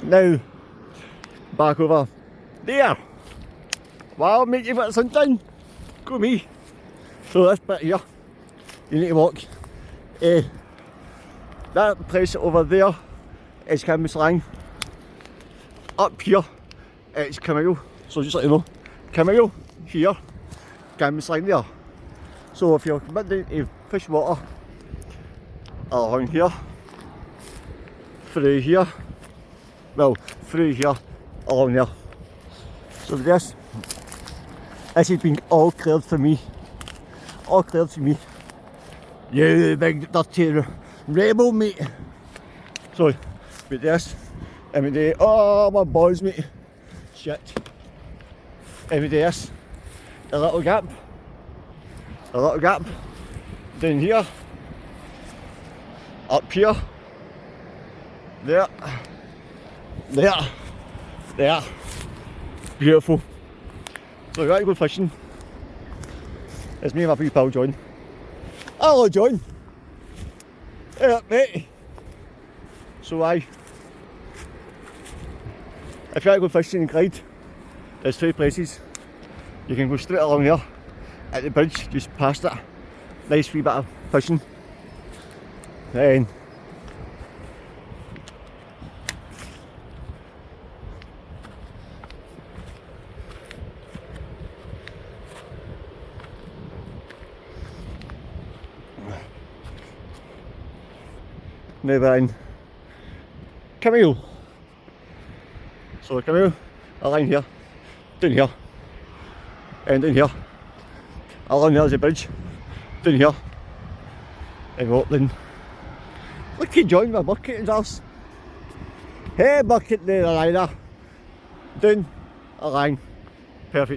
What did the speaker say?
Now, back over there. Wow, mate, you've got sunshine. Go me. So this bit here, you need to walk. That place over there is Slang. Up here, it's Camille. So just let you know, Camille here, Slang there. So if you're coming down to fish water, along here, through here, well, through here, along there. So this has been all cleared for me. All cleared for me. You big dirty rebel, mate. So, with this, every day, oh my balls, mate. Shit. Every day this, a little gap down here, up here, there, beautiful. So we're going to go fishing. It's me and my wee pal John. Hello John. Hey up mate. So if you want to go fishing in Clyde, there's two places. You can go straight along here at the bridge, just past it. Nice wee bit of fishing. Then now we're in Camille. So Camille, a line here, down here, and down here. Along there is a bridge, down here, and we're up then. Look at John, my bucket is ours. Hey bucket there, a liner. Down, a line. Perfect.